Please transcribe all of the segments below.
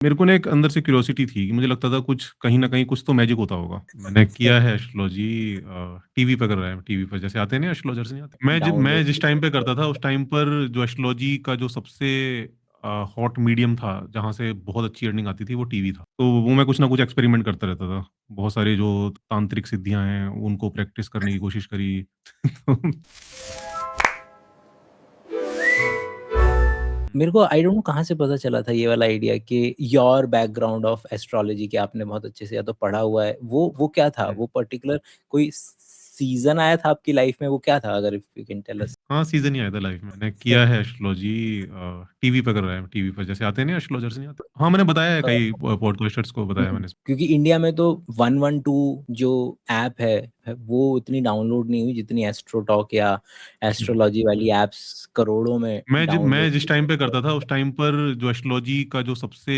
मेरे को ना एक अंदर से क्यूरियोसिटी थी कि मुझे लगता था कुछ कहीं न कहीं कुछ तो मैजिक होता होगा। मैंने किया है एस्ट्रोलॉजी टीवी पे कर रहा है, टीवी पर जैसे आते हैं ना एस्ट्रोलॉजर्स नहीं आते? मैं डाउनलोड जिस टाइम पे करता था उस टाइम पर जो एस्ट्रोलॉजी का जो सबसे हॉट मीडियम था, जहाँ से बहुत अच्छी अर्निंग आती थी वो टीवी था। तो वो मैं कुछ ना कुछ एक्सपेरिमेंट करता रहता था। बहुत सारे जो तांत्रिक सिद्धियाँ हैं, उनको प्रैक्टिस करने की कोशिश करी। तो मेरे को आई डोंट नो कहाँ से पता चला था ये वाला आइडिया कि योर बैकग्राउंड ऑफ एस्ट्रोलॉजी कि आपने बहुत अच्छे से या तो पढ़ा हुआ है। वो क्या था? हुँ। वो पर्टिकुलर कोई सीज़न आया था आपकी लाइफ में, वो क्या था अगर if you can tell us? हाँ, सीज़न ही आया था लाइफ में। मैंने किया है एस्ट्रोलॉजी टीवी पे कर रहा है, टीवी पर जैसे आते हैं ना एस्ट्रोलॉजर्स नहीं आते? हाँ, मैंने बताया है अ, कई पॉडकास्टर्स को बताया मैंने। क्योंकि इंडिया में तो 112 जो ऐप है वो उतनी डाउनलोड नहीं हुई जितनी एस्ट्रोटॉक या हुँ। एस्ट्रोलॉजी वाली ऐप्स करोड़ों में मैं डाउनलोड। जिस टाइम पे करता था उस टाइम पर जो एस्ट्रोलॉजी का जो सबसे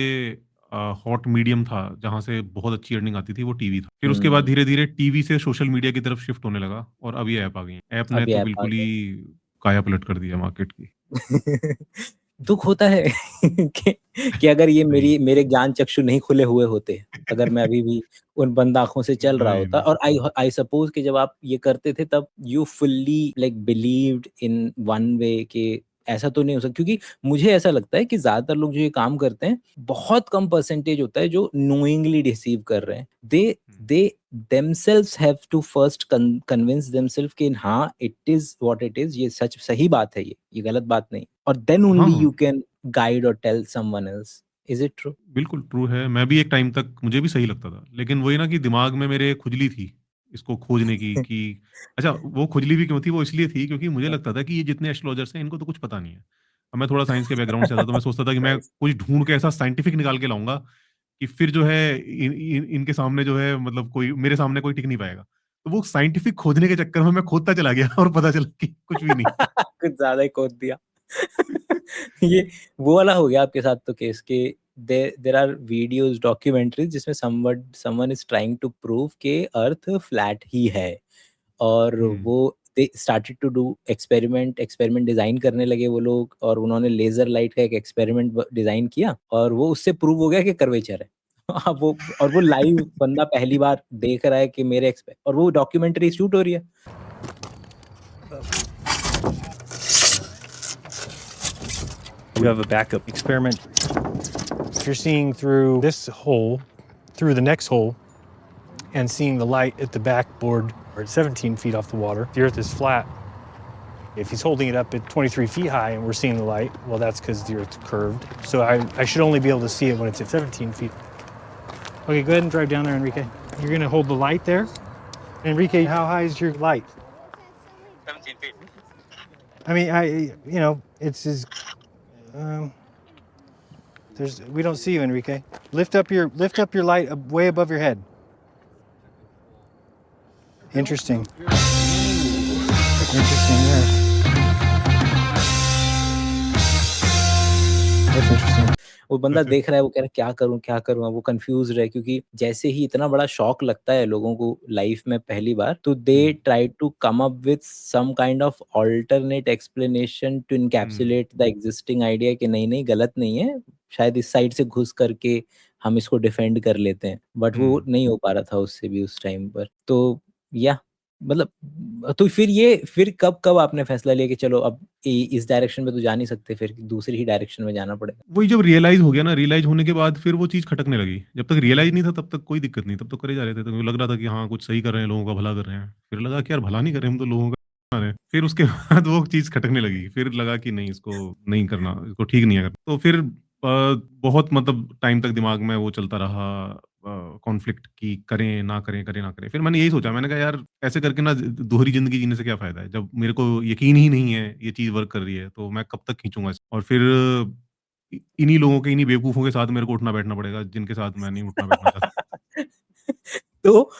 हॉट मीडियम था, जहाँ से बहुत अच्छी अर्निंग आती थी वो टीवी था। फिर उसके बाद हुँ, धीरे-धीरे टीवी से सोशल मीडिया की तरफ शिफ्ट होने लगा और अब ये ऐप आ गई हैं। ऐप ने अब ये तो ऐप आ बिल्कुल ही गए। काया पलट कर दिया मार्केट की। दुःख होता है कि कि अगर ये नहीं, मेरे ज्ञान चक्षु नहीं खुले हुए होते, अगर मैं अभी भी उन बंद आँखों से चल रहा नहीं, होता, नहीं। और आई सपोज़ कि जब आप ये करते थे तब you fully like believed in one way कि ऐसा तो नहीं हो सकता, क्योंकि मुझे ऐसा लगता है कि ज़्यादातर लोग जो ये काम करते हैं, बहुत कम परसेंटेज होता है जो नोइंगली डिसीव कर रहे हैं। दे हुँ। दे themselves have to first convince themselves कि हाँ, it is what it is, ये सच सही बात है, ये गलत बात नहीं, और then हाँ, only हाँ। you can guide or tell someone else. Is it true? बिल्कुल ट्रू है। मैं भी एक टाइम तक मुझे भी सही लगता था। लेकिन वही ना कि दिमाग में मेरे खुजली थी, इसको खोजने की कि अच्छा वो खुजली भी क्यों थी? वो इसलिए थी क्योंकि मुझे लगता था कि ये जितने एस्ट्रोलॉजर्स हैं इनको तो कुछ पता नहीं है। अब मैं थोड़ा साइंस के बैकग्राउंड से आता तो मैं सोचता था कि मैं Nice. कुछ ढूँढ के ऐसा साइंटिफिक निकाल के लाऊँगा कि फिर जो है इनके सामने जो है मतलब कोई मेरे सामने कोई टिक नहीं पाएगा। तो वो साइंटिफिक खोजने के चक्कर में मैं खोदता चला गया और पता चला कि कुछ भी नहीं। कुछ ज़्यादा ही खोद दिया। ये वो वाला हो गया आपके साथ तो केस कि देयर आर वीडियोज़, डॉक्यूमेंटरीज़ जिसमें someone is trying to prove कि अर्थ फ्लैट ही है। और हुँ। वो they started to do experiment design करने लगे वो लोग, और उन्होंने लेज़र लाइट का एक एक्सपेरिमेंट डिज़ाइन किया और वो उससे प्रूव हो गया कि कर्वेचर है। अब वो लाइव बंदा पहली बार देख रहा है कि मेरे एक्सपे और वो डॉक्यूमेंट्री शूट हो रही है। We have a backup experiment. If you're seeing through this hole, through the next hole, and seeing the light at the backboard, or at 17 feet off the water, the Earth is flat. If he's holding it up at 23 feet high and we're seeing the light, well, that's because the Earth's curved. So I should only be able to see it when it's at 17 feet. Okay, go ahead and drive down there, Enrique. You're going to hold the light there. Enrique, how high is your light? 17 feet. I mean, it's as we don't see you, Enrique. Lift up your light way above your head. Interesting. Interesting there. That's interesting. वो बंदा अच्छा। देख रहा है, वो कह रहा है क्या करूँ? अब वो कन्फ्यूज़्ड है, क्योंकि जैसे ही इतना बड़ा शॉक लगता है लोगों को लाइफ़ में पहली बार, तो they um, try to come up with some kind of alternate explanation to um, encapsulate the existing idea कि नहीं, गलत नहीं है, शायद इस साइड से घुस करके हम इसको डिफेंड कर लेते हैं। बट वो हुँ। नहीं हो पा रहा था उससे भी उस टाइम पर। तो या मतलब तो फिर कब आपने फैसला लिया कि चलो अब इस डायरेक्शन में तो जा नहीं सकते, फिर दूसरी ही डायरेक्शन में जाना पड़ेगा? वही जब रियलाइज़ हो गया ना, रियलाइज़ होने के बाद फिर वो चीज़ खटकने लगी। जब तक रियलाइज़ नहीं था तब तक कोई दिक्कत नहीं, तब तो करे जा रहे थे। तो लग रहा था कि हाँ, कुछ सही कर रहे हैं, लोगों का भला कर रहे हैं। फिर लगा कि यार भला नहीं कर रहे हम तो लोगों का बना रहे हैं। फिर उसके बाद वो चीज़ खटकने लगी। फिर लगा कि नहीं इसको नहीं करना, इसको ठीक नहीं है करना। तो फिर बहुत मतलब टाइम तक दिमाग में वो चलता रहा कॉन्फ्लिक्ट कि करें, ना करें, करें, ना करें। फिर मैंने यही सोचा, मैंने कहा यार ऐसे करके ना दोहरी ज़िंदगी जीने से क्या फ़ायदा है? जब मेरे को यकीन ही नहीं है ये चीज़ वर्क कर रही है, तो मैं कब तक खींचूँगा इसको? और फिर इन्हीं लोगों के, इन्हीं बेवकूफ़ों के साथ मेरे को उठना-बैठना पड़ेगा, जिनके साथ मैं नहीं उठना-बैठना चाहता। तो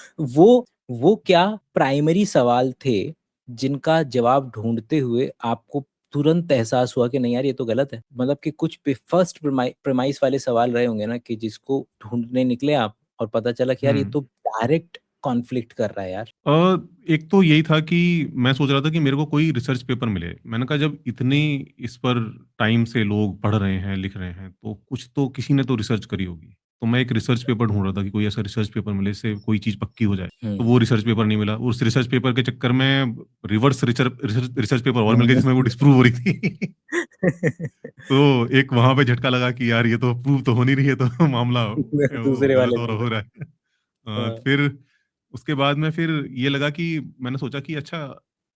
वो क्या प्राइमरी सवाल थे जिनका जवाब ढूँढते हुए आपको तुरंत एहसास हुआ कि नहीं यार ये तो गलत है? मतलब कि कुछ फर्स्ट प्रेमाइस वाले सवाल रहे होंगे ना कि जिसको ढूँढने निकले आप और पता चला कि यार ये हुँ। तो डायरेक्ट कॉन्फ्लिक्ट कर रहा है यार? एक तो यही था कि मैं सोच रहा था कि मेरे को कोई रिसर्च पेपर मिले। मैंने कहा जब इतनी इस पर टाइम से लोग पढ़ रहे हैं, लिख रहे हैं, तो कुछ तो किसी ने तो रिसर्च करी होगी। तो मैं एक रिसर्च पेपर ढूँढ रहा था कि कोई ऐसा रिसर्च पेपर मिले जिससे कोई चीज़ पक्की हो जाए। तो वो रिसर्च पेपर नहीं मिला। उस रिसर्च पेपर के चक्कर में रिवर्स रिसर्च पेपर और मिल गए जिसमें वो डिस्प्रूव हो रही थी। तो एक वहाँ पे झटका लगा कि यार ये तो प्रूव तो हो नहीं रही है, तो मामला वो दूसरे गलत वाले हो में। रहा है। हाँ। फिर उसके बाद में फिर ये लगा कि मैंने सोचा कि अच्छा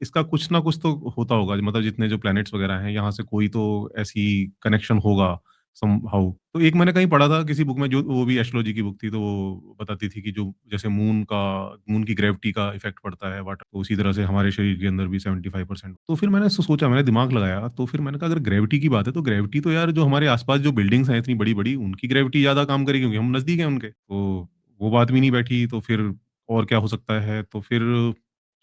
इसका कुछ ना कुछ तो होता होगा, मतलब जितने जो प्लैनेट्स वगैरह हैं यहाँ से कोई तो ऐसी कनेक्शन होगा समहाउ। तो एक मैंने कहीं पढ़ा था किसी बुक में, जो वो भी एस्ट्रोलॉजी की बुक थी, तो वो बताती थी कि जो जैसे मून की ग्रेविटी का इफेक्ट पड़ता है वाटर, तो उसी तरह से हमारे शरीर के अंदर भी 75%। तो फिर मैंने सोचा, मैंने दिमाग लगाया, तो फिर मैंने कहा अगर ग्रेविटी की बात है तो ग्रेविटी तो यार जो हमारे आसपास जो बिल्डिंग्स हैं इतनी बड़ी बड़ी, उनकी ग्रेविटी ज्यादा काम करेगी क्योंकि हम नजदीक हैं उनके। तो वो बात भी नहीं बैठी। तो फिर और क्या हो सकता है? तो फिर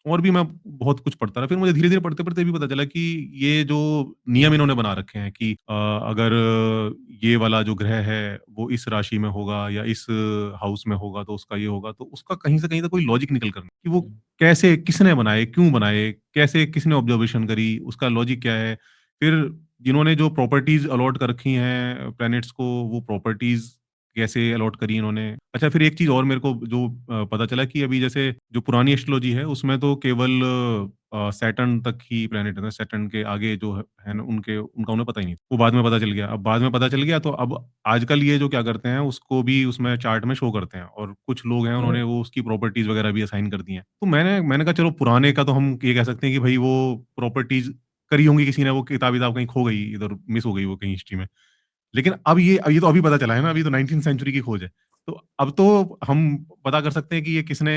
और भी मैं बहुत कुछ पढ़ता रहा। फिर मुझे धीरे-धीरे पढ़ते-पढ़ते भी पता चला कि ये जो नियम इन्होंने बना रखे हैं कि अगर ये वाला जो ग्रह है, वो इस राशि में होगा या इस हाउस में होगा, तो उसका ये होगा। तो उसका कहीं से कहीं तक कोई लॉजिक निकल कर कि वो कैसे, किसने बनाए, क्यों बनाए, कैसे किसने ऑब्जर्वेशन करी, उसका लॉजिक क्या है? फिर जिन्होंने जो प्रॉपर्टीज़ अलॉट कर रखी हैं प्लैनेट्स को, वो प्रॉपर्टीज़ कैसे अलॉट करी इन्होंने। अच्छा, फिर एक चीज़ और मेरे को जो पता चला कि अभी जैसे जो पुरानी एस्ट्रोलॉजी है उसमें तो केवल सैटर्न तक ही प्लैनेट है, सैटर्न के आगे जो है ना उनका उन्हें पता ही नहीं। वो बाद में पता चल गया। अब बाद में पता चल गया तो अब आजकल ये जो क्या करते हैं उसको भी उसमें चार्ट में शो करते हैं, और कुछ लोग हैं उन्होंने वो उसकी प्रॉपर्टीज़ वगैरह भी असाइन कर दी हैं। तो मैंने कहा चलो पुराने का तो हम ये कह सकते हैं कि भई वो प्रॉपर्टीज़ करी होंगी किसी ने, वो किताब-विताब कहीं खो गई, इधर मिस हो गई वो कहीं हिस्ट्री में। लेकिन अब ये तो अभी पता चला है ना, अभी तो 19th सेंचुरी की खोज है। तो अब तो हम पता कर सकते हैं कि ये किसने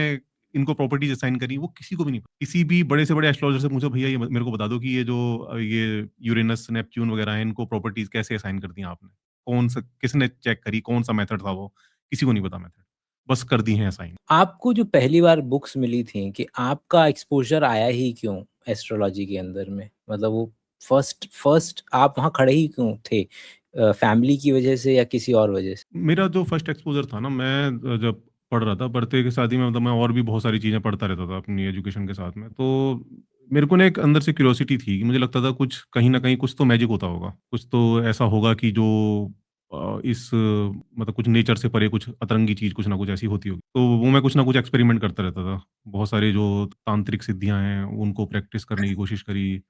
इनको प्रॉपर्टीज़ असाइन करी, वो किसी को भी नहीं पता। किसी भी बड़े से बड़े एस्ट्रोलॉजर से पूछो, भैया ये मेरे को बता दो कि ये जो ये यूरेनस, नेपच्यून वगैरह हैं, इनको प्रॉपर्टीज़ कैसे असाइन कर दी आपने? कौन-सा किसने चेक करी, कौन-सा मेथड था वो? किसी को नहीं पता मेथड। बस कर दी हैं असाइन। आपको जो पहली बार बुक्स मिली थी कि आपका एक्सपोज़र आया ही क्यों एस्ट्रोलॉजी के अंदर में? मतलब वो फर्स्ट फर्स्ट आप वहाँ खड़े ही क्यों थे? फैमिली की वजह से या किसी और वजह से? मेरा जो फर्स्ट एक्सपोज़र था ना, मैं जब पढ़ रहा था, पढ़ते के साथ ही में मतलब मैं और भी बहुत सारी चीज़ें पढ़ता रहता था अपनी एजुकेशन के साथ में। तो मेरे को ना एक अंदर से क्यूरियोसिटी थी कि मुझे लगता था कुछ कहीं न कहीं कुछ तो मैजिक होता होगा। कुछ तो ऐसा होगा कि जो मतलब कुछ नेचर से परे कुछ अतरंगी चीज़ कुछ ना कुछ ऐसी होती होगी। तो वो मैं कुछ ना कुछ एक्सपेरिमेंट करता रहता था। बहुत सारे जो तांत्रिक सिद्धियाँ हैं, उनको प्रैक्टिस करने की कोशिश करी।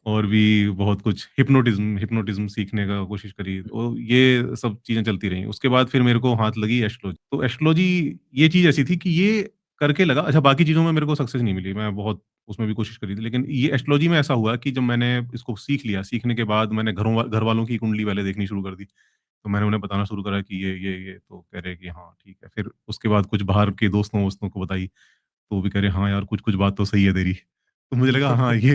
और भी बहुत कुछ हिप्नोटिज़्म हिप्नोटिज़्म सीखने का कोशिश करी। तो ये सब चीज़ें चलती रहीं। उसके बाद फिर मेरे को हाथ लगी एस्ट्रोलॉजी। तो एस्ट्रोलॉजी ये चीज़ ऐसी थी कि ये करके लगा। अच्छा, बाकी चीज़ों में मेरे को सक्सेस नहीं मिली। मैं बहुत उसमें भी कोशिश करी थी। लेकिन ये एस्ट्रोलॉजी में ऐसा हुआ कि जब मैंने इसको सीख लिया, सीखने के बाद मैंने घरवालों की कुंडली पहले देखनी शुरू कर दी। तो मैंने उन्हें बताना शुरू करा कि ये, तो कह रहे कि हाँ, ठीक है। फिर उसके बाद कुछ बाहर के दोस्तों-वोस्तों को बताई, तो वो भी कह रहे, "हाँ यार, कुछ-कुछ बात तो सही है तेरी।" तो मुझे लगा हाँ, ये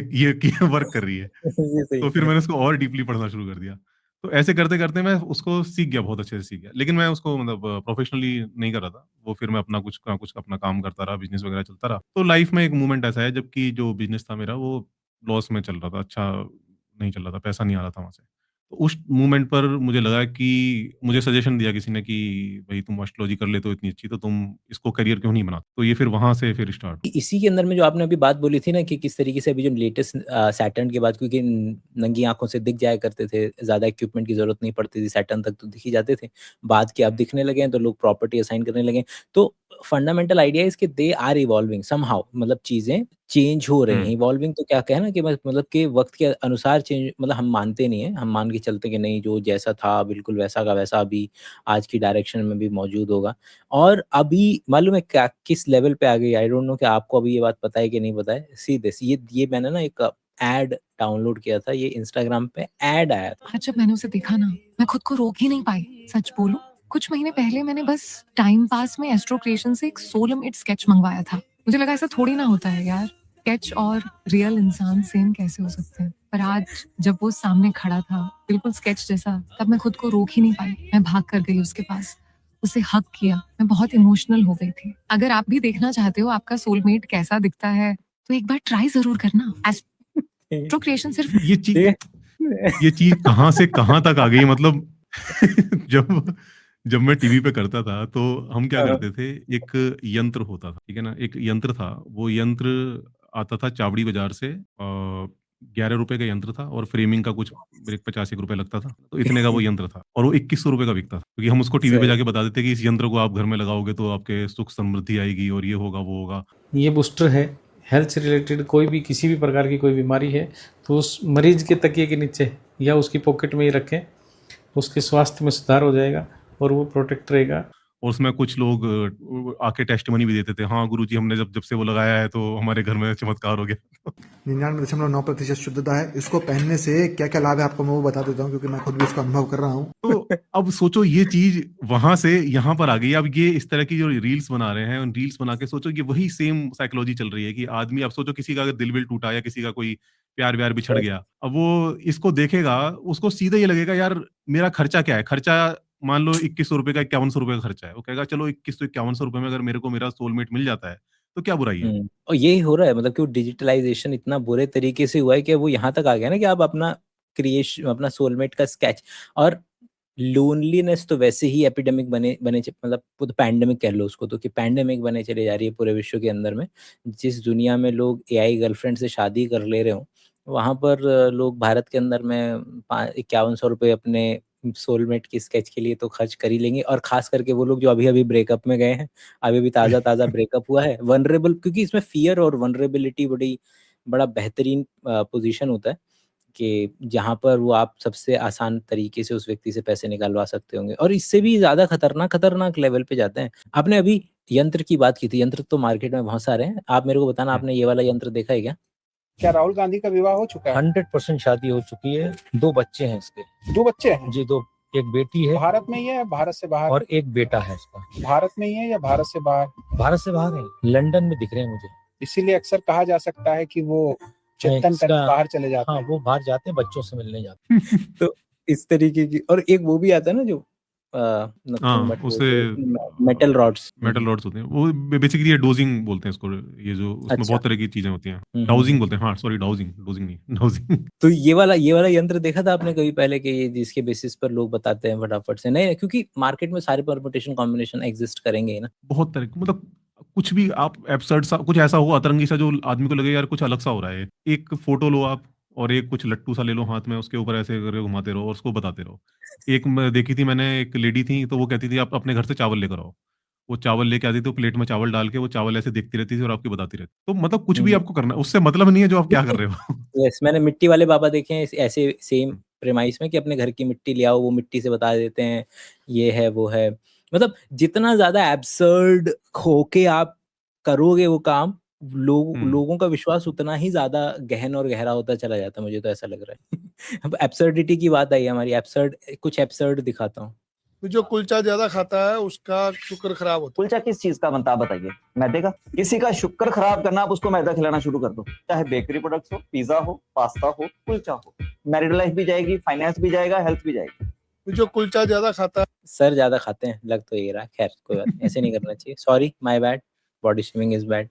वर्क कर रही है। ये सही तो फिर है। मैंने उसको और डीपली पढ़ना शुरू कर दिया। तो ऐसे करते-करते मैं उसको सीख गया, बहुत अच्छे से सीख गया। लेकिन मैं उसको मतलब प्रोफ़ेशनली नहीं कर रहा था। वो फिर मैं अपना कुछ ना कुछ अपना काम करता रहा, बिज़नेस वगैरह चलता रहा। तो लाइफ़ में एक मोमेंट ऐसा है जबकि जो बिज़नेस था मेरा वो लॉस में चल रहा था, अच्छा नहीं चल रहा था, पैसा नहीं आ रहा था वहाँ से। तो उस मोमेंट पर मुझे लगा कि मुझे सजेशन दिया किसी ने कि भई तुम एस्ट्रोलॉजी कर लेते हो इतनी अच्छी, तो तुम इसको करियर क्यों नहीं बनाते? तो ये फिर वहाँ से फिर स्टार्ट हुआ। इसी के अंदर में जो आपने अभी बात बोली थी ना कि किस तरीके से अभी जो लेटेस्ट सैटर्न के बाद, क्योंकि नंगी आँखों से दिख जाया करते थे, ज़्यादा इक्विपमेंट की ज़रूरत नहीं पड़ती थी, सैटर्न तक तो दिख ही जाते थे। बाद के अब दिखने लगे हैं तो लोग प्रॉपर्टी असाइन करने लगे हैं। तो फंडामेंटल आइडिया इज़ कि दे आर इवॉल्विंग समहाउ, मतलब चीज़ें चेंज हो रही हैं। हुँ। इवॉल्विंग तो क्या कहना कि बस मतलब कि वक़्त के अनुसार चेंज, मतलब हम मानते नहीं हैं, हम मान के चलते हैं कि नहीं जो जैसा था बिल्कुल वैसा का वैसा अभी आज की डायरेक्शन में भी मौजूद होगा। और अभी मालूम है क्या किस लेवल पे आ गई, आई डोंट नो कि आपको अभी ये बात पता है कि नहीं पता है। सी दिस, ये मैंने ना एक ऐड डाउनलोड किया था, ये इंस्टाग्राम पे ऐड आया था। आज जब मैंने उसे देखा ना, मैं खुद को रोक ही नहीं पाई। सच बोलूं, कुछ महीने पहले मैंने बस टाइम पास में एस्ट्रो क्रिएशन से एक सोलमेट स्केच मंगवाया था। मुझे लगा ऐसा थोड़ी ना होता है यार, स्केच और रियल इंसान सेम कैसे हो सकते हैं। पर आज जब वो सामने खड़ा था बिल्कुल स्केच जैसा, तब मैं खुद को रोक ही नहीं पाई। मैं भाग कर गई उसके पास, उसे हग किया। मैं बहुत इमोशनल हो गई थी। अगर आप भी देखना चाहते हो आपका सोलमेट कैसा दिखता है, तो एक बार ट्राई जरूर करना। एस्ट्रो क्रिएशन सिर्फ ये चीज़ ये ये चीज़ कहाँ से कहाँ तक आ गई, मतलब जब जब मैं टीवी पे करता था तो हम क्या हाँ। करते थे, एक यंत्र होता था, ठीक है ना? एक यंत्र था, वो यंत्र आता था चावड़ी बाज़ार से, 11 रुपए का यंत्र था और फ्रेमिंग का कुछ एक 50 एक रुपए लगता था। तो इतने का वो यंत्र था और वो 2100 रुपए का बिकता था। क्योंकि हम उसको टीवी पे सही। जाके बता देते कि इस यंत्र को आप घर में लगाओगे तो आपके सुख समृद्धि आएगी और ये होगा, वो होगा। ये बूस्टर है, हेल्थ से रिलेटेड कोई भी किसी भी प्रकार की कोई बीमारी है तो उस मरीज के तकिए के नीचे या उसकी पॉकेट में ही रखें, उसके स्वास्थ्य में सुधार हो जाएगा और वो प्रोटेक्ट रहेगा। और उसमें कुछ लोग आके टेस्टिमनी भी देते थे, हाँ गुरुजी हमने जब जब से वो लगाया है तो हमारे घर में चमत्कार हो गया। 99.9% शुद्धता है। इसको पहनने से क्या क्या लाभ है आपको मैं वो बता देता हूँ, क्योंकि मैं खुद भी इसका अनुभव कर रहा हूँ। तो अब सोचो ये चीज वहां से यहाँ पर आ गई। अब ये इस तरह की जो रील्स बना रहे हैं, उन रील्स बना के सोचो ये वही सेम साइकोलॉजी चल रही है कि आदमी, अब सोचो किसी का अगर दिल विल टूटा या किसी का कोई प्यार व्यार बिछड़ सही। गया, अब वो इसको देखेगा, उसको सीधे ये लगेगा यार मेरा खर्चा क्या है, खर्चा मान लो 2100 रुपए का 5100 रुपए का खर्चा है, वो कहेगा चलो 2100 रुपए में अगर मेरे को मेरा सोलमेट मिल जाता है तो क्या बुराई है। और यही हो रहा है, मतलब कि वो डिजिटलाइजेशन इतना बुरे तरीके से हुआ है कि वो यहाँ तक आ गया ना कि आप अपना क्रिएशन, अपना सोलमेट का स्केच, और लोनलीनेस तो वैसे ही एपिडेमिक मतलब खुद पैंडेमिक कह लो उसको, तो कि पैंडेमिक बने चले जा रही है पूरे विश्व के अंदर में। जिस दुनिया में लोग एआई गर्लफ्रेंड से शादी कर ले रहे हो, वहाँ पर लोग भारत के अंदर में 5100 रुपये अपने सोलमेट की स्केच के लिए तो खर्च कर ही लेंगे। और खास करके वो लोग जो अभी-अभी ब्रेकअप में गए हैं, अभी-अभी ताज़ा-ताज़ा ब्रेकअप हुआ है, वल्नरेबल, क्योंकि इसमें फ़ियर और वल्नरेबिलिटी बड़ा बेहतरीन पोज़ीशन होता है कि जहाँ पर वो आप सबसे आसान तरीके से उस व्यक्ति से पैसे निकलवा सकते होंगे, और इससे भी ज़्यादा खतरनाक लेवल पे जाते हैं। आपने अभी यंत्र की बात की थी, यंत्र तो मार्केट में बहुत सारे हैं। आप मेरे को बताना, आपने ये वाला यंत्र देखा है क्या? क्या राहुल गांधी का विवाह हो चुका है? 100% शादी हो चुकी है, 2 बच्चे हैं इसके। 2 बच्चे हैं? जी, 2, एक बेटी है भारत में ही है या भारत से बाहर? और एक बेटा है इसका। भारत में ही है या भारत से बाहर? भारत से बाहर है, लंदन में दिख रहे हैं मुझे। इसीलिए अक्सर कहा जा सकता है कि वो चिंतन करके बाहर चले जाते हाँ, हैं। वो बाहर जाते हैं, बच्चों से मिलने जाते हैं। तो इस तरीके की, और एक वो भी आता है ना जो हाँ, उसे मेटल रॉड्स होते हैं, वो बेसिकली ये डोजिंग बोलते हैं इसको, ये जो उसमें अच्छा। बहुत तरह की चीजें होती हैं। हम्म, डाउजिंग बोलते हैं, हाँ सॉरी, डोजिंग नहीं डाउजिंग। तो ये वाला यंत्र देखा था आपने कभी पहले, कि ये जिसके बेसिस पर लोग बताते हैं फटाफट से? नहीं, क्योंकि मार्केट में सारे परमुटेशन कॉम्बिनेशन एग्जिस्ट करेंगे ही ना। बहुत तरह के, मतलब कुछ भी आप एब्सर्ड सा कुछ ऐसा हो, अतरंगी सा, जो आदमी को लगे यार कुछ अलग सा हो रहा है। एक फोटो लो आप और एक कुछ लट्टू सा ले लो हाथ में, उसके ऊपर ऐसे करके घुमाते रहो और उसको बताते रहो। एक मैं देखी थी मैंने, एक लेडी थी तो वो कहती थी आप अपने घर से चावल लेकर आओ। वो चावल लेके आती थी, तो प्लेट में चावल डाल के वो चावल ऐसे देखती रहती थी और आपको बताती रहती। तो मतलब कुछ भी हम्म। आपको करना है, उससे मतलब नहीं है जो आप क्या कर रहे हो। यस, मैंने मिट्टी वाले बाबा देखे हैं ऐसे सेम प्रेमाइस में, कि अपने घर की मिट्टी ले आओ, वो मिट्टी से बता देते हैं ये है वो है। मतलब जितना ज्यादा एब्सर्ड होके आप करोगे वो काम, लोगों का विश्वास उतना ही ज्यादा गहन और गहरा होता चला जाता है, मुझे तो ऐसा लग रहा है। अब एब्सर्डिटी की बात आई हमारी, कुछ एब्सर्ड दिखाता हूँ। जो कुलचा ज्यादा खाता है उसका शुक्र खराब होता है। कुलचा किस चीज का बनता है बताइए? मैदे का। किसी का शुक्र खराब करना, आप उसको मैदा खिलाना शुरू कर दो, चाहे बेकरी प्रोडक्ट्स हो, पिज्जा हो, पास्ता हो, कुलचा हो। मैरिड लाइफ भी जाएगी, फाइनेंस भी जाएगा, हेल्थ भी जाएगी। जो कुलचा ज्यादा खाता है, सर ज्यादा खाते हैं, लग तो ये रहा। खैर कोई बात नहीं, ऐसे नहीं करना चाहिए, sorry my bad, body shaming is bad.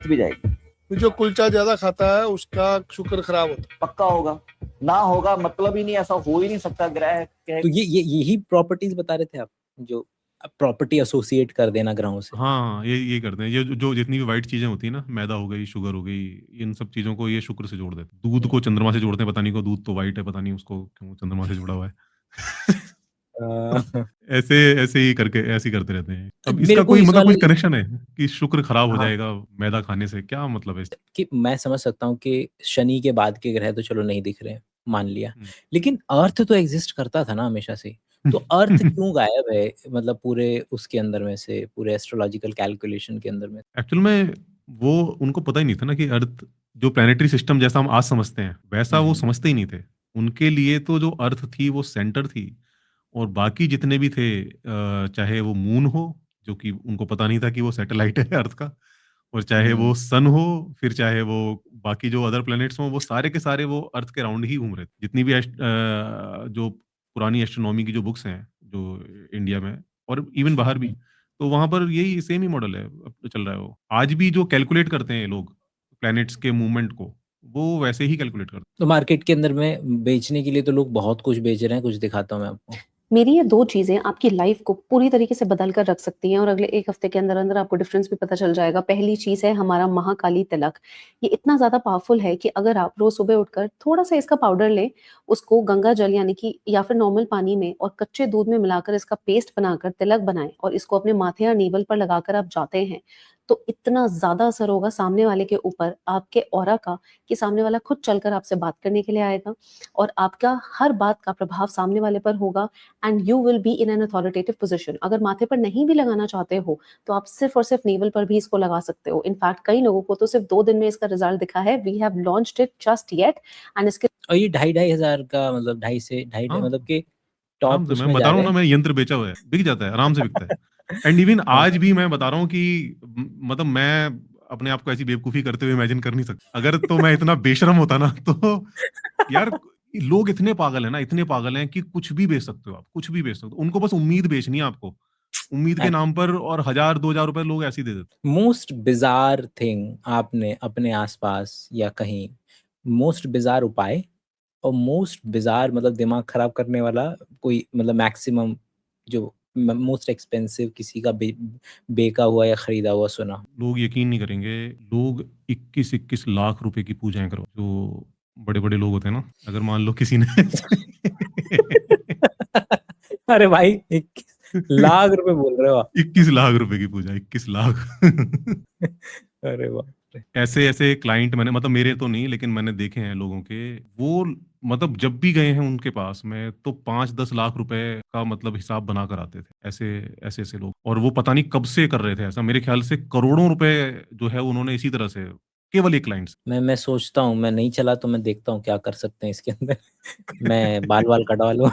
भी जाएगी। जो कुलचा ज्यादा खाता है उसका शुक्र खराब होता है। पक्का होगा ना, होगा मतलब ही नहीं, ऐसा हो ही नहीं सकता। ग्रह तो यही प्रॉपर्टीज बता रहे थे आप, जो प्रॉपर्टी एसोसिएट कर देना ग्रहों से। हाँ, ये करते हैं। ये जो जितनी भी व्हाइट चीजें होती है ना, मैदा हो गई, शुगर हो गई, इन सब चीजों को ये शुक्र से जोड़ देते हैं। दूध को चंद्रमा से जोड़ते हैं, पता नहीं को दूध तो व्हाइट है, पता नहीं उसको क्यों चंद्रमा से जुड़ा हुआ है। ऐसे ही करके ऐसे ही करते रहते हैं। अब मेरे इसका को कोई इस मतलब कोई वाले- कनेक्शन है कि शुक्र खराब हो हाँ। जाएगा मैदा खाने से? क्या मतलब है? कि मैं समझ सकता हूँ कि शनि के बाद के ग्रह तो चलो नहीं दिख रहे हैं, मान लिया, हम्म। लेकिन अर्थ तो एग्जिस्ट करता था ना हमेशा से। तो अर्थ क्यों गायब है, मतलब पूरे उसके अंदर में से, पूरे एस्ट्रोलॉजिकल कैलकुलेशन के अंदर में? एक्चुअल में वो उनको पता ही नहीं था ना कि अर्थ जो प्लानिटरी सिस्टम जैसा हम आज समझते हैं वैसा वो समझते ही नहीं थे। उनके लिए तो जो अर्थ थी वो सेंटर थी, और बाकी जितने भी थे, चाहे वो मून हो, जो कि उनको पता नहीं था कि वो सैटेलाइट है अर्थ का, और चाहे वो सन हो, फिर चाहे वो बाकी जो अदर प्लैनेट्स हों, वो सारे के सारे वो अर्थ के राउंड ही घूम रहे थे। जितनी भी जो पुरानी एस्ट्रोनॉमी की जो बुक्स हैं जो इंडिया में और इवन बाहर भी, तो वहां पर यही सेम ही मॉडल है, अब तो चल रहा है। वो आज भी जो कैलकुलेट करते हैं लोग प्लैनेट्स के मूवमेंट को, वो वैसे ही कैलकुलेट करते तो मार्केट के अंदर में बेचने के लिए तो लोग बहुत कुछ बेच रहे हैं, कुछ दिखाता हूँ मैं आपको। मेरी ये 2 चीज़ें आपकी लाइफ को पूरी तरीके से बदल कर रख सकती हैं और अगले 1 हफ्ते के अंदर-अंदर आपको डिफरेंस भी पता चल जाएगा। पहली चीज़ है हमारा महाकाली तिलक। ये इतना ज़्यादा पावरफुल है कि अगर आप रोज़ सुबह उठकर थोड़ा-सा इसका पाउडर लें, उसको गंगा जल यानी कि या फिर नॉर्मल पानी में और कच्चे दूध में मिलाकर इसका पेस्ट बनाकर तिलक बनाएँ और इसको अपने माथे या नेवल पर लगाकर आप जाते हैं, तो इतना ज़्यादा असर होगा सामने वाले के ऊपर, आपके ऑरा का, कि सामने वाला खुद चलकर आपसे बात करने के लिए आएगा और आपका हर बात का प्रभाव सामने वाले पर होगा and you will be in an authoritative position. अगर माथे पर नहीं भी लगाना चाहते हो तो आप सिर्फ और सिर्फ नेवल पर भी इसको लगा सकते हो। इनफैक्ट कई लोगों को तो सिर्फ 2 दिन में इसका रिजल्ट दिखा है। We have launched it just yet and इसके और ये 2,500 का मतलब 2.5 से 2.5 हाँ मतलब कि आराम टॉप से, मैं उसमें बता जा रहा हूँ रहे ना, हैं। मैंने यंत्र बेचा हुआ है, बिक जाता है, आराम से बिकता है। एंड इवन आज भी मैं बता रहा हूँ कि मतलब मैं अपने आप को ऐसी बेवकूफी करते हुए इमेजिन कर नहीं सकता। अगर तो मैं इतना बेशरम होता ना तो यार लोग इतने पागल है ना, इतने पागल हैं कि कुछ भी बेच सकते हो आप, कुछ भी बेच सकते हो। उनको बस उम्मीद बेचनी है आपको, उम्मीद के नाम पर, और 1000-2000 रुपए लोग ऐसे ही दे देते मोस्ट बिजार थिंग आपने अपने आसपास या कहीं, मोस्ट बिजार उपाय और मोस्ट बिजार मतलब दिमाग खराब करने वाला कोई मतलब मैक्सिमम जो मोस्ट एक्सपेंसिव किसी का बेका हुआ या खरीदा हुआ सुना। हैं। लोग यकीन नहीं करेंगे, लोग 21-21 लाख रुपए की पूजाएं करो, जो बड़े-बड़े लोग होते हैं ना, अगर मान लो किसी ने अरे भाई 21 लाख रुपए बोल रहे हो आप? 21 लाख रुपए की पूजा, 21 लाख। अरे बाप रे! ऐसे क्लाइंट मैंने, मतलब मेरे तो नहीं, लेकिन मैंने देखे हैं लोगों के, वो मतलब जब भी गए हैं उनके पास में तो 5-10 लाख रुपए का मतलब हिसाब बना कर आते थे, ऐसे लोग। और वो पता नहीं कब से कर रहे थे ऐसा, मेरे ख्याल से करोड़ों रुपए जो है उन्होंने इसी तरह से, केवल एक क्लाइंट से। मैं सोचता हूँ, मैं नहीं चला तो मैं देखता हूँ क्या कर सकते हैं इसके अंदर। मैं बाल-वाल कटवा लूँ,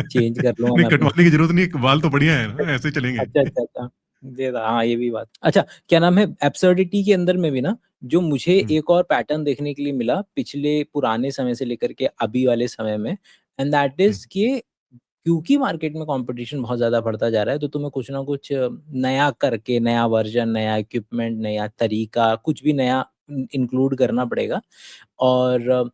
चेंज कर लूँगा नहीं, मैं अपना। कटवाने की जरूरत नहीं, बाल तो बढ़िया है ना, ऐसे चलेंगे। अच्छा। हाँ, ये भी बात। अच्छा, क्या नाम है, एब्सर्डिटी के अंदर में भी ना, जो मुझे एक और पैटर्न देखने के लिए मिला पिछले पुराने समय से लेकर के अभी वाले समय में, एंड दैट इज़ कि क्योंकि मार्केट में कंपटीशन बहुत ज़्यादा बढ़ता जा रहा है, तो तुम्हें कुछ ना कुछ नया करके, नया वर्ज़न, नया इक्विपमेंट, नया तरीका, कुछ भी नया इंक्लूड करना पड़ेगा। और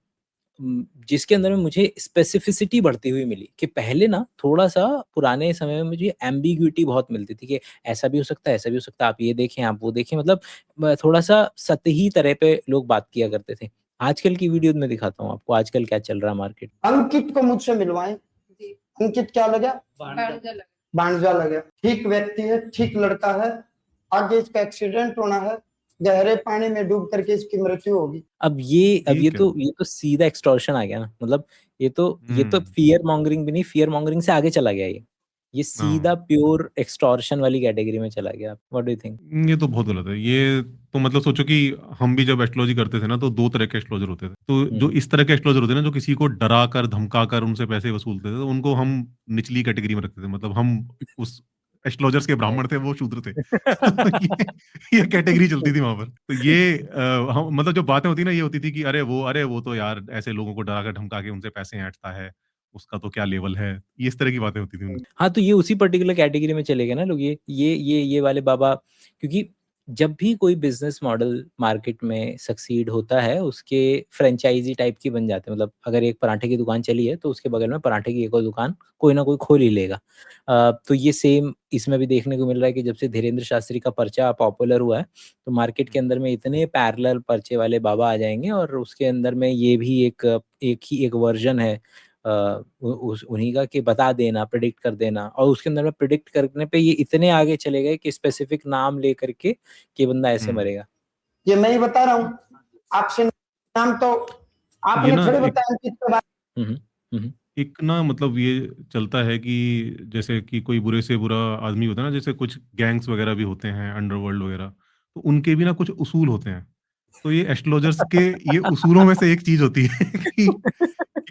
जिसके अंदर में मुझे स्पेसिफिसिटी बढ़ती हुई मिली कि पहले ना थोड़ा-सा पुराने समय में मुझे एम्बिग्यूइटी बहुत मिलती थी कि ऐसा भी हो सकता है, ऐसा भी हो सकता है, आप ये देखें, आप वो देखें, मतलब थोड़ा-सा सतही तरह पे लोग बात किया करते थे। आजकल की वीडियो में दिखाता हूँ आपको आजकल क्या चल रहा है मार्केट। अंकित को मुझसे मिलवाएं। अंकित क्या लगा? भांजा लगा। ठीक व्यक्ति है, ठीक लड़का है। आगे इसका एक्सीडेंट होना है, गहरे पानी में डूब करके इसकी मृत्यु होगी। अब ये तो सीधा एक्सटॉर्शन आ गया ना, मतलब ये तो फियर मॉन्गरिंग भी नहीं, फियर मॉन्गरिंग से आगे चला गया ये सीधा प्योर एक्सटॉर्शन वाली कैटेगरी में चला गया। What do you think? ये तो बहुत गलत है। ये तो मतलब सोचो कि हम भी जब एस्ट्रोलॉजी करते थे ना, तो 2 तरह के एस्ट्रोलॉजर होते थे। तो जो इस तरह के एस्ट्रोलॉजर होते हैं ना, जो किसी को डरा कर, धमका कर उनसे पैसे वसूलते थे, तो उनको हम निचली कैटेगरी में रखते थे। मतलब हम उस एस्ट्रोलॉजर्स के ब्राह्मण थे, वो शूद्र थे। तो ये कैटेगरी चलती थी वहाँ पर। तो ये हम मतलब जो बातें होती ना, ये होती थी कि अरे वो तो यार ऐसे लोगों को डरा कर धमका के उनसे पैसे ऐंठता है, उसका तो क्या लेवल है। ये इस तरह की बातें होती थी उनकी। हाँ, तो ये उसी पर्टिकुलर कैटेगरी में चले गए ना लोग, ये वाले बाबा, क्योंकि जब भी कोई बिज़नेस मॉडल मार्केट में सक्सीड होता है, उसके फ्रैंचाइज़ी टाइप की बन जाते हैं। मतलब अगर एक पराठे की दुकान चली है, तो उसके बगल में पराठे की एक और दुकान कोई ना कोई खोल ही लेगा। तो ये सेम इसमें भी देखने को मिल रहा है कि जब से धीरेंद्र शास्त्री का पर्चा पॉपुलर हुआ है, तो मार्केट के अंदर में इतने पैरेलल पर्चे वाले बाबा आ जाएँगे और उसके अंदर में ये भी एक वर्ज़न है उन्हीं का कि बता देना, प्रेडिक्ट कर देना, और उसके अंदर में प्रेडिक्ट करने पे ये इतने आगे चले गए कि स्पेसिफिक नाम लेकर के कि बंदा ऐसे मरेगा। ये मैं ही बता रहा हूँ आपसे, नाम तो आपने थोड़े बताया किसके बारे। एक ना मतलब ये चलता है कि जैसे कि कोई बुरे से बुरा आदमी होता है ना, जैसे कुछ गैंग्स वगैरह भी होते हैं, अंडरवर्ल्ड वगैरह, तो उनके भी ना कुछ उसूल होते हैं। तो ये एस्ट्रोलॉजर्स के ये उसूलों में से एक चीज होती है कि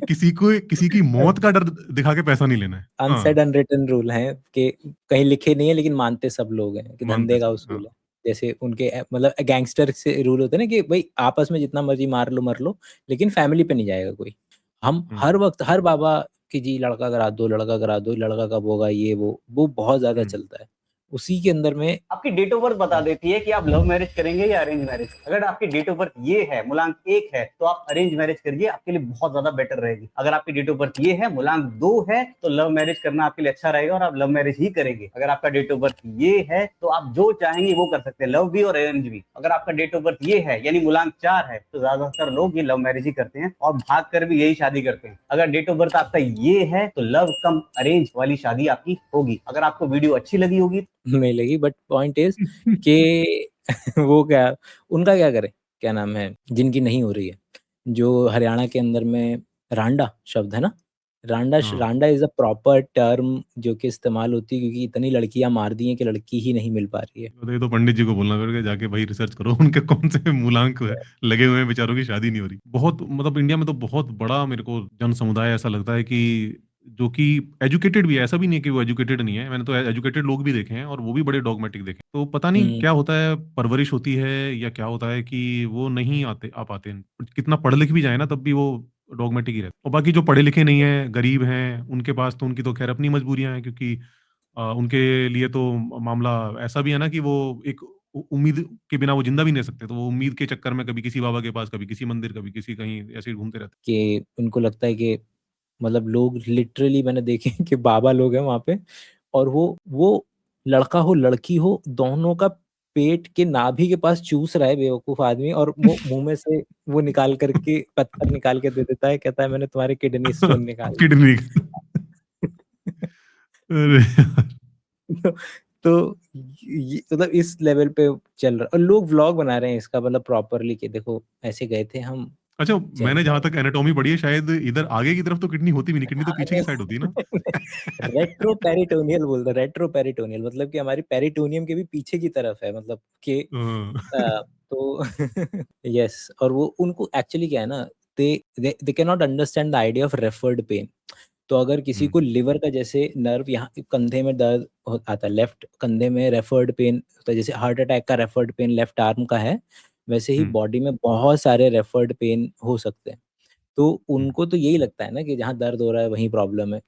किसी की मौत का डर दिखा के पैसा नहीं लेना है। अनसेड अनरिटन रूल है कि कहीं लिखे नहीं है, लेकिन मानते सब लोग हैं कि धंधे का उसूल है। जैसे उनके मतलब गैंगस्टर से रूल होते हैं ना कि भाई आपस में जितना मर्जी मार लो, लेकिन फैमिली पे नहीं जाएगा कोई। हम हर वक्त हर बाबा कि जी लड़का करा दो, लड़का करा दो, लड़का कब होगा, ये वो बहुत ज़्यादा चलता है। उसी के अंदर में आपकी डेट ऑफ बर्थ बता देती है कि आप लव मैरिज करेंगे या अरेंज मैरिज। अगर आपकी डेट ऑफ बर्थ ये है, मूलांक 1 है, तो आप अरेंज मैरिज करिए, आपके लिए बहुत ज्यादा बेटर रहेगी। अगर आपकी डेट ऑफ बर्थ ये है, मूलांक 2 है, तो लव मैरिज करना आपके लिए अच्छा रहेगा और आप लव मैरिज ही करेंगे। अगर आपका डेट ऑफ बर्थ ये है, तो आप जो चाहेंगे वो कर सकते हैं, लव भी और अरेंज भी। अगर आपका डेट ऑफ बर्थ ये है यानी मूलांक 4 है, तो ज्यादातर लोग ये लव मैरिज ही करते हैं और भाग कर भी यही शादी करते हैं। अगर डेट ऑफ बर्थ आपका ये है, तो लव कम अरेंज वाली शादी आपकी होगी। अगर आपको वीडियो अच्छी लगी होगी नहीं लगी, बट पॉइंट इज कि वो क्या, उनका क्या करें, क्या नाम है, जिनकी नहीं हो रही है, जो हरियाणा के अंदर में रांडा शब्द है ना, रांडा हाँ। रांडा इज अ प्रॉपर टर्म जो कि इस्तेमाल होती है, क्योंकि इतनी लड़कियां मार दी हैं कि लड़की ही नहीं मिल पा रही है। तो ये तो पंडित जी को बोलना पड़ेगा, जाके भाई रिसर्च करो उनके कौन से मूलांक लगे हुए हैं, बेचारों की शादी नहीं हो रही। बहुत मतलब इंडिया में तो बहुत बड़ा मेरे को जन समुदाय ऐसा लगता है कि जो कि एजुकेटेड भी है, ऐसा भी नहीं है कि वो एजुकेटेड नहीं है, मैंने तो एजुकेटेड लोग भी देखे हैं और वो भी बड़े डॉगमेटिक देखे हैं। तो पता नहीं क्या होता है, परवरिश होती है या क्या होता है कि वो नहीं आ पाते हैं। कितना पढ़ लिख भी जाए ना, तब भी वो डॉगमेटिक ही रहते हैं। और बाकी जो पढ़े लिखे नहीं है, गरीब हैं, उनके पास तो उनकी तो खैर अपनी मजबूरियां हैं, क्योंकि उनके लिए तो मामला ऐसा भी है ना कि वो एक उम्मीद के बिना वो जिंदा भी नहीं रह सकते, तो वो उम्मीद के चक्कर में कभी किसी बाबा के पास, कभी किसी मंदिर, कभी किसी कहीं ऐसे ही घूमते रहते कि उनको लगता है कि मतलब लोग लिटरली मैंने देखे हैं कि बाबा लोग हैं वहां पे, और वो लड़का हो लड़की हो, दोनों का पेट के नाभि के पास चूस रहा है बेवकूफ आदमी, और वो मुंह में से वो निकाल करके पत्थर निकाल के दे देता है, कहता है मैंने तुम्हारे किडनी स्टोन निकाल किडनी अरे तो, तो मतलब इस लेवल पे चल रहा, और लोग व्लॉग बना रहे हैं इसका, मतलब प्रॉपरली कि देखो ऐसे गए थे हम। अच्छा, मैंने जहां तक एनाटॉमी पढ़ी है, शायद इधर आगे की तरफ तो किडनी होती भी नहीं, किडनी तो पीछे की साइड होती है ना। रेट्रो पेरिटोनियल बोलते हैं, रेट्रो पेरिटोनियल मतलब कि हमारी पेरिटोनियम के भी पीछे की तरफ है, मतलब कि तो यस, और वो उनको एक्चुअली क्या है ना, they can not understand the idea of referred pain. तो अगर किसी को लिवर का जैसे नर्व यहाँ कंधे में दर्द आता है, लेफ्ट कंधे में रेफर्ड पेन होता है, जैसे हार्ट अटैक का रेफर्ड पेन लेफ्ट आर्म का है, वैसे ही बॉडी में बहुत सारे रेफर्ड पेन हो सकते हैं। तो उनको तो यही लगता है ना कि जहाँ दर्द हो रहा है वहीं प्रॉब्लम है,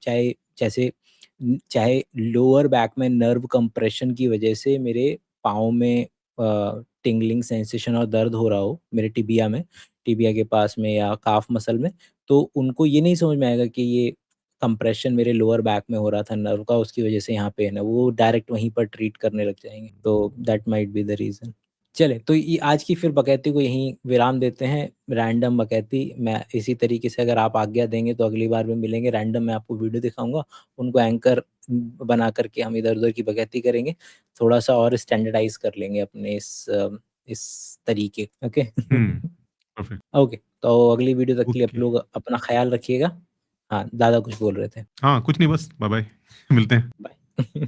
चाहे लोअर बैक में नर्व कंप्रेशन की वजह से मेरे पाँव में टिंगलिंग सेंसेशन और दर्द हो रहा हो, मेरे टिबिया के पास में या काफ मसल में, तो उनको ये नहीं समझ में आएगा कि ये कंप्रेशन मेरे लोअर बैक में हो रहा था नर्व का, उसकी वजह से यहाँ पेन है, वो डायरेक्ट वहीं पर ट्रीट करने लग जाएंगे। तो that might be the reason. चले, तो ये आज की फिर बकैती को यहीं विराम देते हैं। रैंडम बकैती मैं इसी तरीके से, अगर आप आज्ञा देंगे तो अगली बार भी मिलेंगे। रैंडम मैं आपको वीडियो दिखाऊंगा, उनको एंकर बना करके हम इधर उधर की बकैती करेंगे, थोड़ा सा और स्टैंडर्डाइज कर लेंगे अपने इस तरीके। Okay perfect. ओके, तो अगली वीडियो तक के लिए आप ओके। लोग अपना ख्याल रखिएगा। हाँ, दादा कुछ बोल रहे थे। हाँ, कुछ नहीं, बस बाय बाय, मिलते हैं। बाय।